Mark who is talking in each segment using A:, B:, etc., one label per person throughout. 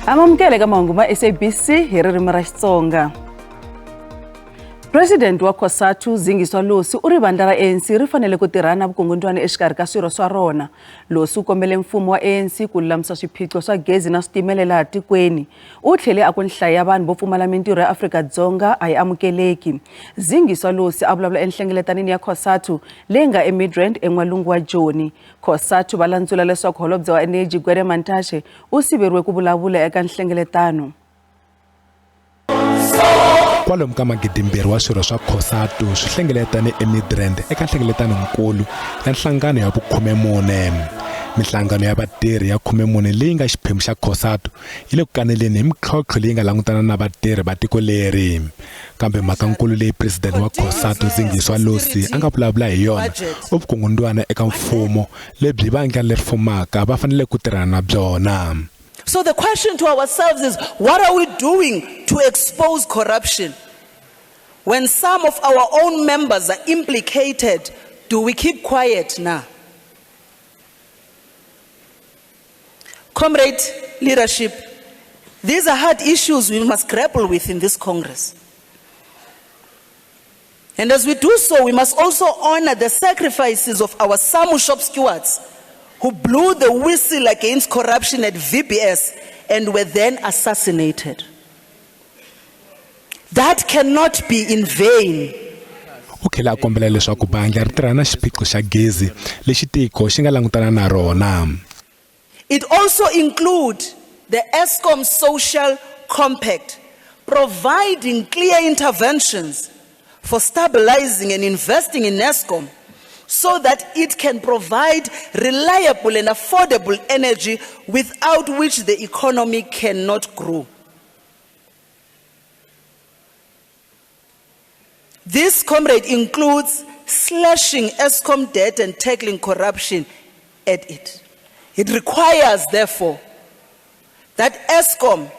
A: Amamkele ka mahungu ma SABC hi ririmi ra Xitsonga. President wa Cosatu Zingiswa Losi uri vandla ra ANC ri fanele ku tirhana vukungundwani exikarhi ka swirho swa rona. Losi u kombele mfumo wa ANC ku lulamisa swiphiqo swa gezi na switimela laha tikweni. U tlhele a ku nhlayo ya vanhu vo pfumala mintirho ya Afrika Dzonga a yi amukeleki. Zingiswa Losi a vulavula enhlengeletanini ya Cosatu leyi nga eMidrand en'walungu wa Joni. Cosatu va landzula leswaku holobye wa energy Gwede Mantashe u siveriwe ku vulavula eka nhlengeletano.
B: Kwalomu ka magidimbirhi wa swirho swa Cosatu swi hlengeletane eMidrand eka nhlengeletano nkulu ya nhlangano ya vu-14. Mihlangano ya vatirhi ya 14 leyi nga xiphemu xa Cosatu yi le ku kaneleni hi mitlhontlho leyi nga langutana na vatirhi va tiko leri. Kambe mhaka nkulu leyi president wa Cosatu Zingiswa Losi a nga vulavula hi yona u vukungundwana eka mfumo lebyi vandla leri fumaka va fanele ku tirhana na byona.
C: So the question to ourselves is, what are we doing to expose corruption? When some of our own members are implicated, do we keep quiet now? Comrade leadership, these are hard issues we must grapple with in this Congress. And as we do so, we must also honor the sacrifices of our SAMU shop stewards who blew the whistle against corruption at VBS and were then assassinated. That cannot be in vain.
B: Ukhela kombela leswaku bandla ri tirhana xiphiqo xa gezi lexi tiko xi nga langutana na rona.
C: It also includes the Eskom Social Compact, providing clear interventions for stabilizing and investing in Eskom so that it can provide reliable and affordable energy without which the economy cannot grow. This, comrade, includes slashing Eskom debt and tackling corruption at it. It requires, therefore, that Eskom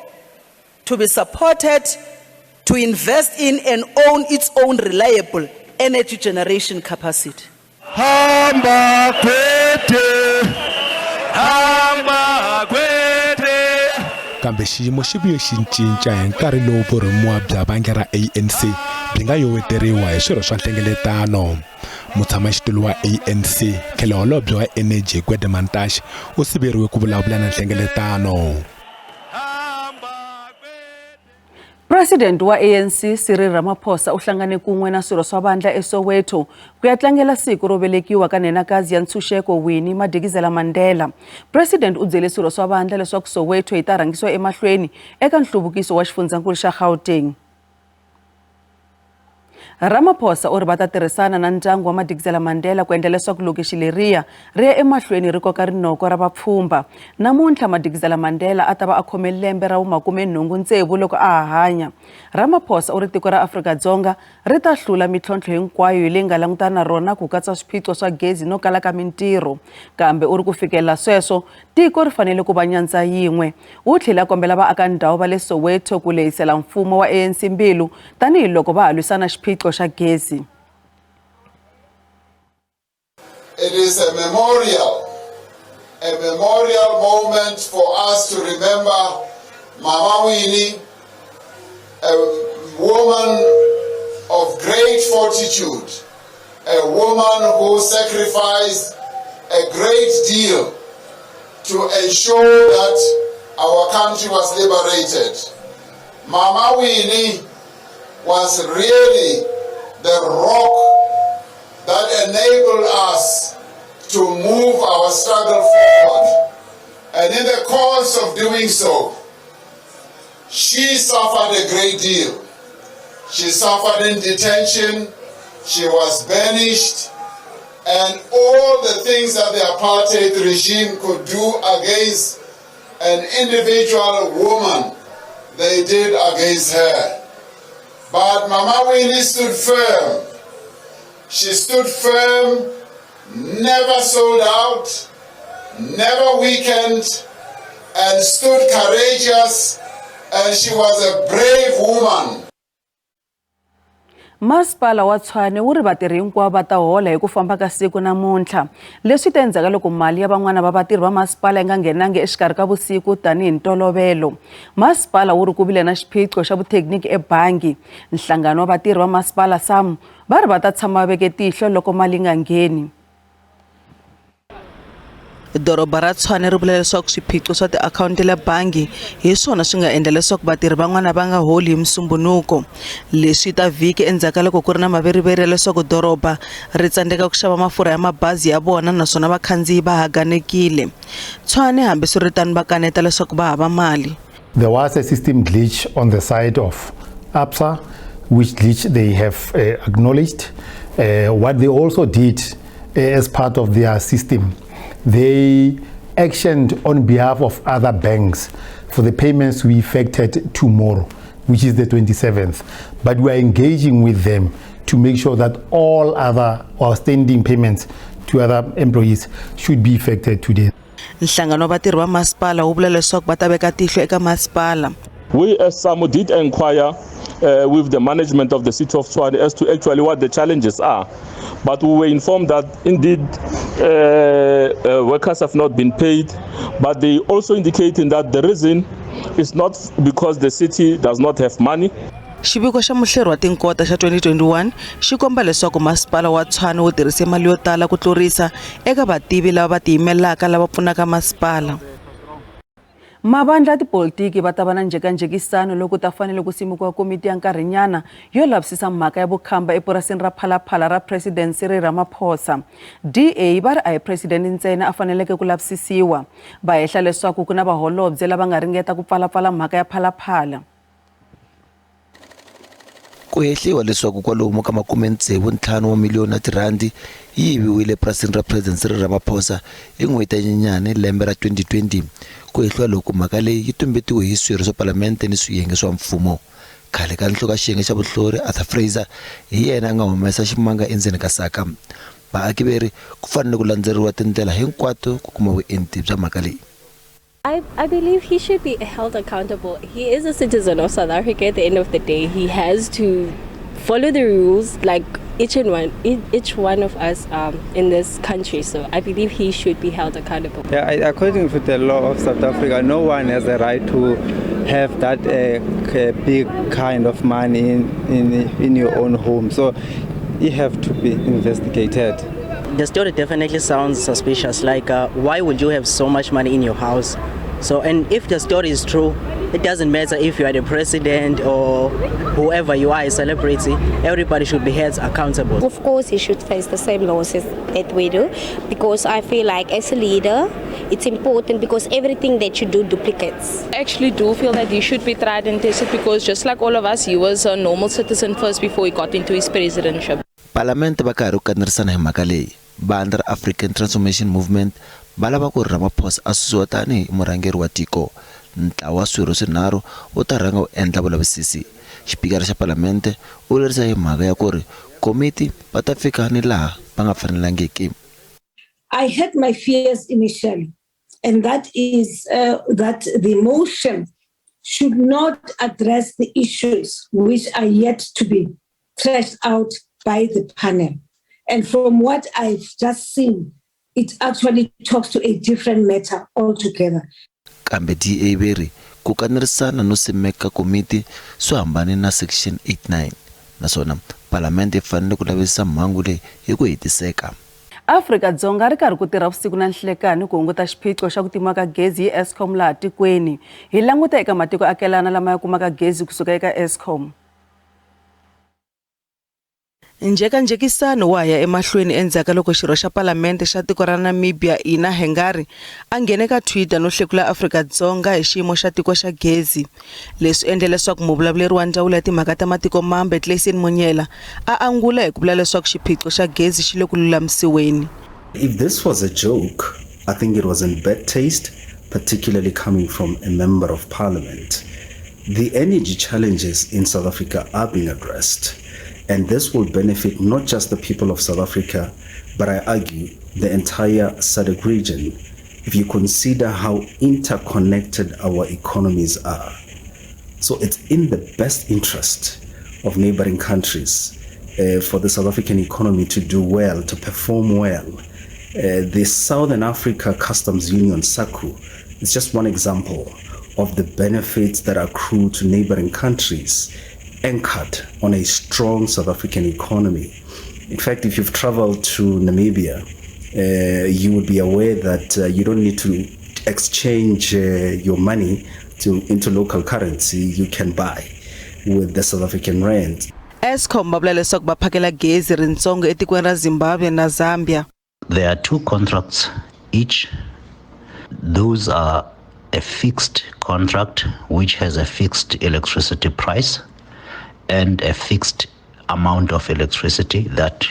C: to be supported to invest in and own its own reliable energy generation capacity.
D: Hamba kwete.
B: Kambe xiyimo xi vuye xi cinca hi nkarhi lowu vurhumiwa bya bandla ra ANC byi nga yoveteriwa hi swirho swa nhlengeletano. Mutshamaxitulu wa ANC tlhelo holobye wa energy Gwede Mantashe u siveriwe ku vulavula na nhlengeletano.
A: President wa ANC Ramaphosa u hlangane kun'we na swirho swa vandla eSoweto ku ya tlangela siku ro velekiwa ka nenakazi ya ntshunxeko Winnie Mandela. President u byele swirho swa vandla leswaku Soweto yi ta rhangisiwa emahlweni eka nhluvukiso wa xifundzankulu xa Gauteng. Ramaphosa u ri va ta tirhisana na ndyangu wa Mandela ku endla leswaku lokixi leriya ri ya emahlweni ri koka rinoko ra vapfhumba. Namuntlha Mandela a ta va a khome lembe ra 86 loko a hanya. Ramaphosa u ri tiko ra Afrika Dzonga ri ta hlula mitlhontlho hinkwayo leyi nga langutana na rona ku katsa swiphiqo swa gezi no kala ka mintirho. Kambe u ri ku fikela sweswo tiko ri fanele ku va nyandza yin'we. U tlhela kombela vaaka ndhawu va le Soweto ku lehisela mfumo wa ANC mbilu tanihiloko va halwisana xiphiqo xa Gezi.
E: It is a memorial moment for us to remember Mama Winnie, a woman of great fortitude, a woman who sacrificed a great deal to ensure that our country was liberated. Mama Winnie was really the rock that enabled us to move our struggle forward. And in the course of doing so, she suffered a great deal. She suffered in detention, she was banished, and all the things that the apartheid regime could do against an individual woman, they did against her. But Mama Winnie stood firm. She stood firm, never sold out, never weakened, and stood courageous, and she was a brave woman.
A: Masipala wa Tshwane wu ri vatirhi hinkwavo va ta hola hi ku famba ka siku namuntlha. Leswi ta endzhaku loko mali ya van'wana va vatirhi va masipala yi nga nghenangi exikarhi ka vusiku tanihi ntolovelo. Masipala wu ri ku vile na xiphiqo xa vuthekiniki ebangi. Nhlangano wa vatirhi va masipala SAMU va ri va ta tshama veke tihlo loko mali yi nga ngheni. Doroba ra Tshwane ri vula leswaku swiphiqo swa tiakhawunti le bangi hi swona swi nga endla leswaku vatirhi van'wana va nga holi hi Musumbunuko. Leswi ta vhiki endzhaku loko ku ri na maveriveri leswaku doroba ri tsandzeka ku xava mafurha ya mabazi ya vona naswona vakhandziyi va haganekile. Tshwane hambiswiritano va kaneta leswaku va hava mali.
F: There was a system glitch on the side of APSA, which glitch they have acknowledged. What they also did as part of their system, they actioned on behalf of other banks for the payments to be effected tomorrow, which is the 27th. But we are engaging with them to make sure that all other outstanding payments to other employees should be effected today.
A: Nhlangano wa vatirhi va masipala wu vula leswaku va ta veka tihlo eka masipala.
G: We as SAMU did inquire with the management of the city of Tshwane as to actually what the challenges are. But we were informed that indeed workers have not been paid, but they also indicating that the reason is not because the city does not have money.
A: Xiviko xa muhleri wa tinkota xa 2021 xi komba leswaku masipala wa Tshwane wu tirhise mali yo tala ku tlurisa eka vativi lava va tiyimelaka lava pfunaka masipala. Mavandla tipolotiki va ta va na njhekanjhekisano loko ta fanele ku simekiwa komiti ya nkarhinyana yo lavisisa mhaka ya vukhamba epurasini ra phalaphala ra President Ramaphosa. DA va ri a hi president ntsena a faneleke ku lavisisiwa. Va hehla leswaku ku na vaholobye lava nga ringeta ku pfalapfala mhaka ya phalaphala.
H: Ku hehliwa leswaku kwalomu ka 65 wa miliyoni ya tirhandi yi yiviwile epurasini ra President Ramaphosa hi n'hweti ya Nyenyani lembe ra 2020. Ku hehliwa loko mhaka leyi yi tumbetiwe hi swirho swa palamende ni swiyenge swa mfumo. Khale ka nhloka xiyenge xa vuhlori Arthur Fraser hi yena a nga humesa ximanga endzeni ka saka. Vaaki veri ku fanele ku landzeriwa tindlela hinkwato ku kuma vuenti bya mhaka leyi.
I: I believe he should be held accountable. He is a citizen of South Africa. At the end of the day, he has to follow the rules like each one of us in this country. So I believe he should be held accountable.
J: Yeah, according to the law of South Africa, no one has a right to have that big kind of money in your own home. So you have to be investigated.
K: The story definitely sounds suspicious. Like, why would you have so much money in your house? So, and if the story is true, it doesn't matter if you are the president or whoever you are, a celebrity, everybody should be held accountable.
L: Of course, he should face the same losses that we do, because I feel like as a leader, it's important because everything that you do duplicates.
M: I actually do feel that he should be tried and tested because just like all of us, he was a normal citizen first before he got into his presidentship.
H: Parlamente va karhi ku kanerisana hi mhaka leyi. Vandla ra African Transformation Movement va lava ku Ramaphosa a susiwa tanihi murhangeri wa tiko. Ntlawa wa swirho swinharhu wu ta rhanga wu endla vulavisisi. Xipikara xa Parlamente u lerisa hi mhaka ya ku ri komiti va ta fika ni laha va nga fanelangiki.
N: I had my fears initially, and that is that the motion should not address the issues which are yet to be thrashed out by the panel. And from what I've just seen, it actually talks to a different matter altogether.
H: Kambe DA veri ku kanerisana no simeka komiti swo hambana na section 89 naswona Parlamente fanele ku lavisisa mhangu leyi hi ku hetiseka.
A: Afrika Dzonga ri karhi ku tirha vusiku na nhlekani ku hunguta xiphiqo xa ku tima ka gezi hi Eskom laha tikweni. Hi languta eka matiko akelana lama ya kumaka gezi kusuka eka Eskom. Njhekanjhekisano wa ya emahlweni endzhaku loko xirho xa Parlamente xa tiko ra Namibia Ina Hengari a nghene ka Twitter no hlekula Afrika Dzonga hi xiyimo xa tiko xa gezi. Leswi endle leswaku muvulavuleri wa ndzawulo ya timhaka ta matiko mambe Munyela a angula hi ku vula leswaku xiphiqo xa gezi xi le ku lulamisiweni.
O: If this was a joke, I think it was in bad taste, particularly coming from a member of parliament. The energy challenges in South Africa are being addressed. And this will benefit not just the people of South Africa, but I argue the entire SADC region, if you consider how interconnected our economies are. So it's in the best interest of neighboring countries for the South African economy to do well, to perform well. The Southern Africa Customs Union, SACU, is just one example of the benefits that accrue to neighboring countries anchored on a strong South African economy. In fact, if you've traveled to Namibia, you would be aware that you don't need to exchange your money into local currency. You can buy with the South African rand.
C: Eskom va vula leswaku va phakela gezi ritsongo etikweni ra Zimbabwe na Zambia.
P: There are 2 contracts each. Those are a fixed contract which has a fixed electricity price and a fixed amount of electricity that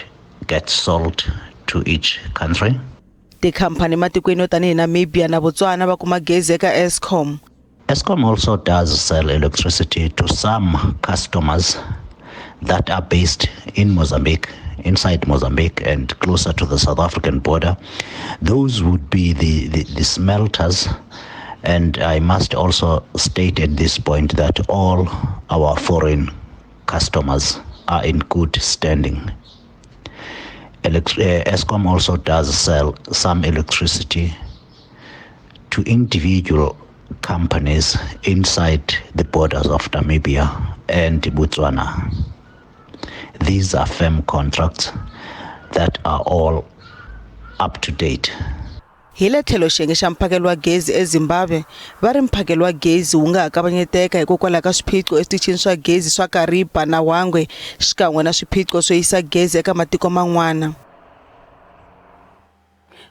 P: gets sold to each country.
C: Tikhampani matikweni yo tanihi Namibia na Botswana va kuma gezi eka Eskom.
P: Eskom also does sell electricity to some customers that are based in Mozambique, inside Mozambique and closer to the South African border. Those would be the smelters. And I must also state at this point that all our foreign customers are in good standing. Eskom also does sell some electricity to individual companies inside the borders of Namibia and Botswana. These are firm contracts that are all up to date.
C: Hile tlhelo xiyenge xa mphakelo wa gezi eZimbabwe va ri mphakelo wa gezi wu nga ha kavanyeteka hikokwalaho ka swiphiqo eswitichini swa gezi swa Kariba na Wangwe xikan'we na swiphiqo swo yisa gezi eka matiko man'wana.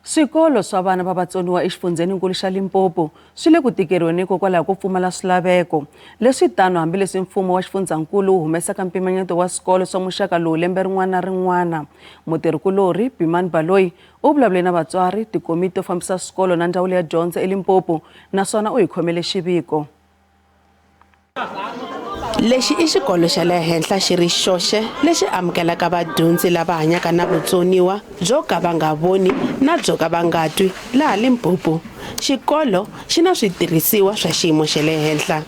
C: Swikolo swa vana va vatsoniwa exifundzeninkulu xa Limpopo swi le ku tikeriweni hikokwalaho ko pfumala swilaveko. Leswi tano hambileswi mfumo wa xifundzakulu wu humesaka mpinanyeto wa swikolo swa muxaka lowu lembe rin'wana na rin'wana. Mutirhikulori Timali u vulavule na vatswari, tikomiti to fambisa swikolo na ndzawulo ya dyondzo eLimpopo naswona u hi khomele xiviko.
Q: Lexi I xikolo xa le henhla xi ri xoxe lexi amukelaka vadyondzi lava hanyaka na vutsoniwa byo ka va nga voni na byo ka va nga twi laha Limpopo. Xikolo xi na switirhisiwa swa xiyimo xa le henhla.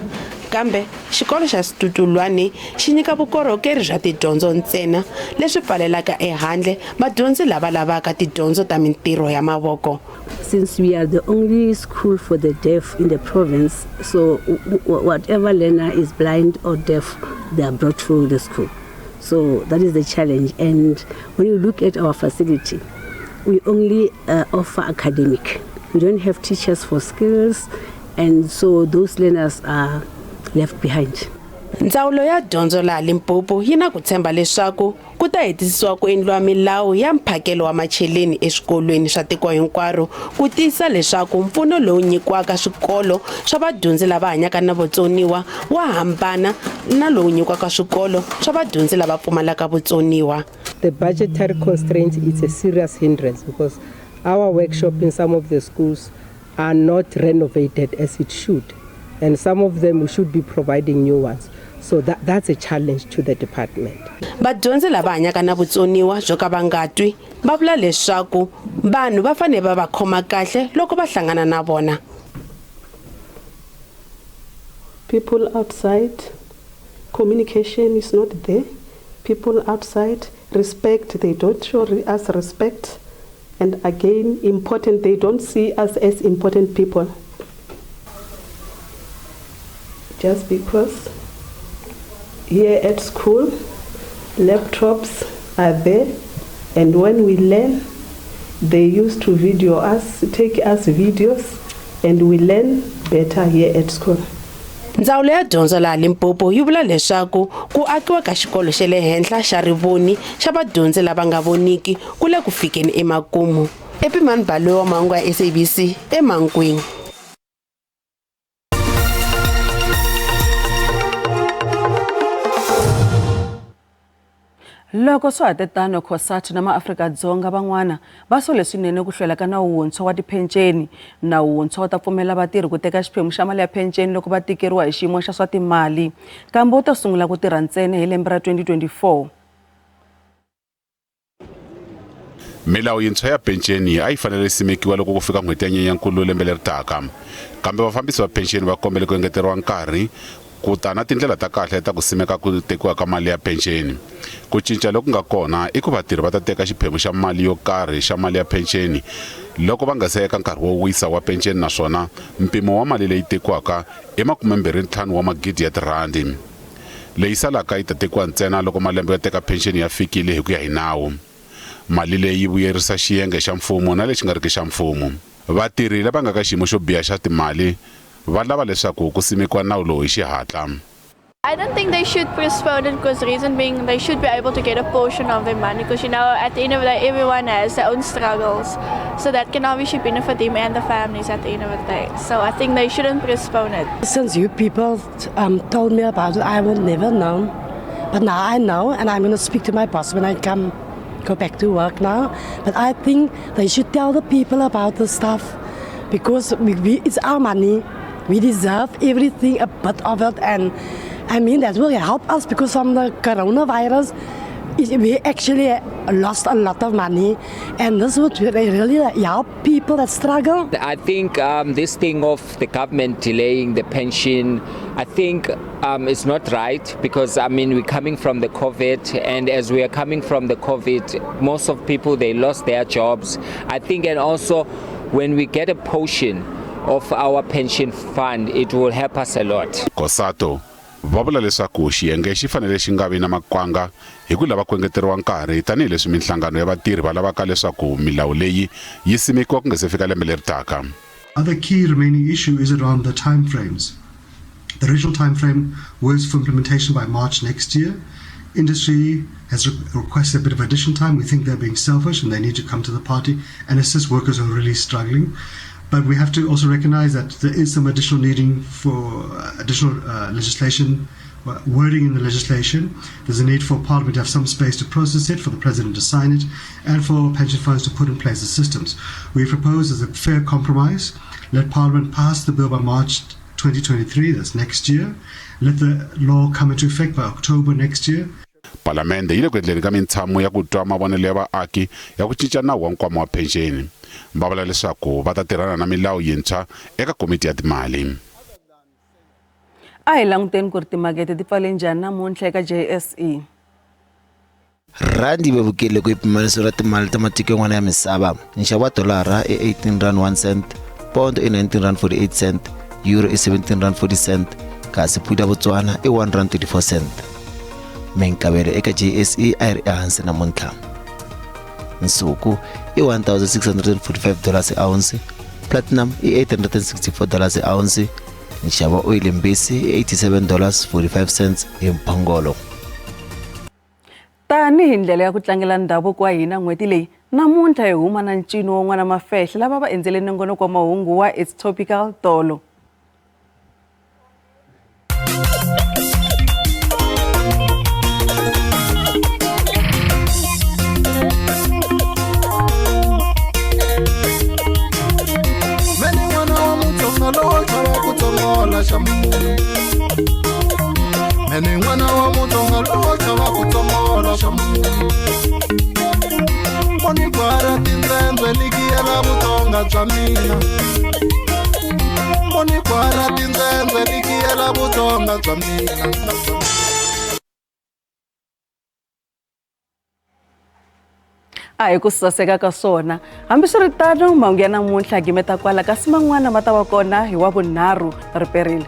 Q: Kambe xikolo xa Situtulwane xi nyika vukorhokeri bya tidyondzo ntsena leswi pfalelaka ehandle vadyondzi lava lavaka tidyondzo ta mintirho ya mavoko.
R: Since we are the only school for the deaf in the province, so whatever learner is blind or deaf, they are brought to the school. So that is the challenge. And when you look at our facility, we only offer academic. We don't have teachers for skills, and so those learners are left behind.
Q: Ndzawulo ya dyondzo laha Limpopo yi na ku tshemba leswaku ku ta hetisisiwa ku endliwa milawu ya mphakelo wa macheleni eswikolweni swa tiko hinkwaro ku tisa leswaku mpfuno lowu nyikiwaka swikolo swa vadyondzi lava hanyaka na vutsoniwa wa hambana na lowu nyikiwaka swikolo swa vadyondzi lava pfumalaka vutsoniwa.
S: The budgetary constraint is a serious hindrance because our workshop in some of the schools are not renovated as it should, and some of them we should be providing new ones. So that's a challenge to the department.
Q: Vadyondzi lava hanyaka na vutsoniwa byo ka va nga twi va vula leswaku vanhu va fanele va va khoma kahle loko va hlangana na vona.
T: People outside, communication is not there. People outside, respect, they don't show us respect. And again, important, they don't see us as important people. Just because here at school, laptops are there, and when we learn, they used to video us, take us videos, and we learn better here at school.
Q: Ndzawulo ya dyondzo laha Limpopo yi vula leswaku ku akiwa ka xikolo xa le henhla xa rivoni xa vadyondzi lava nga voniki ku le ku fikeni emakumu. Mavandla wa Mahungu ya SABC eMankwini.
A: Loko swa hatetano Cosatu na Afrika Dzonga van'wana va sole swinene ku hlwela ka nawu wuntswa wa tipenceni. Nawu wuntswa wa ta pfumela vatirhi ku teka xiphemu xa mali ya penceni loko va tikeriwa hi xiyimo xa swa timali. Kambe wu ta sungula ku tirha ntsena hi lembe ra 2024.
U: Milawu yintshwa ya penceni a yi fanele simekiwa loko ku fika n'hweti ya Nyenyankulu lembe leri taka. Kambe vafambisi va penceni va kombele ku engeteriwa nkarhi ku ta na tindlela ta kahle ta ku simeka ku tekiwa ka mali ya pension. Ku cinca loku nga kona i ku vatirhi va ta teka xiphemu xa mali yo karhi xa mali ya pension loko va nga se eka nkarhi wo wisa wa pension, naswona mpimo wa mali leyi tekiwaka i 25 wa magidi ya tirhandi. Leyi salaka yi ta tekiwa ntsena loko malembe yo teka pension ya fikile hi ku ya hi nawu. Mali leyi vuyerisa xiyenge xa mfumo na lexi nga riki xa mfumo. Vatirhi lava nga ka xiyimo xo biha xa timali va lava leswaku ku simekiwa nawu lowu hi xihatla.
D: I don't think they should postpone it, because reason being they should be able to get a portion of their money, because at the end of the day everyone has their own struggles, so that can obviously benefit them and the families at the end of the day. So I think they shouldn't postpone it.
V: Since you people told me about it, I would never know, but now I know, and I'm going to speak to my boss when I go back to work now. But I think they should tell the people about the stuff, because it's our money. We deserve everything, a bit of it, and I mean that will help us, because from the coronavirus, we actually lost a lot of money, and this would really help people that struggle.
W: I think this thing of the government delaying the pension, I think it's not right, because I mean we're coming from the COVID, and as we are coming from the COVID, most of people, they lost their jobs. I think, and also when we get a portion of our pension fund, it will help us a lot.
U: Cosatu va vula leswaku xiyenge xi fanele xi nga vi na makwanga hi ku lava ku engeteriwa nkarhi tanihileswi minhlangano ya vatirhi va lavaka leswaku milawu leyi yi simekiwa ku nga se fika lembe leri taka.
X: Other key remaining issue is around the time frames. The original time frame was for implementation by March next year. Industry has requested a bit of additional time. We think they're being selfish and they need to come to the party and assist workers who are really struggling. But we have to also recognize that there is some additional needing for additional legislation, wording in the legislation. There's a need for Parliament to have some space to process it, for the President to sign it, and for pension funds to put in place the systems. We propose as a fair compromise, let Parliament pass the bill by March 2023, that's next year. Let the law come into effect by October next year.
U: Palamende yi le ku endleni ka mintshamo ya ku twa mavonelo ya vaaki ya ku cinca nawu wa nkwama wa pension. Va vula leswaku va ta tirhana na milawu yintshwa eka komiti ya timali.
A: A hi languteni ku ri timakete ti pfale njhani namuntlha eka JSE.
H: Randi vevukile ku pimaniso ra timali ta matiko yan'wana ya misava. Nxavo wa dolara i 18 rand 1 cent, pound i 19 rand 48 cent, euro i 17 rand 40 cent, kasi pudi ya Botswana i 1 rand 34 cent. Minkavelo eka JSE a yi ri ehansi namuntlha. Nsuku i $1,645 a ounce, platinum i $864 a ounce, nxavo oil mbisi i $87.45 hi mphongolo.
A: Tanihi ndlela ya ku tlangela ndhavuko wa hina n'hweti leyi, namuntlha hi huma na ncino wa n'wana Mafehla lava va endzele nongonoko wa mahungu wa It's Topical tolo.
Y: Mene n'wana wa mutonga lowo chava ku tsomola xamungu. Moni kwara tindzendze likiyela vutonga bya mina. Moni kwara tindzendze likiyela vutonga bya mina.
A: A hi ku saseka ka swona, hambiswiritano mahungu ya namuntlha gimeta kwala kasi man'wana ma ta va kona hi wa vunharhu ri perile.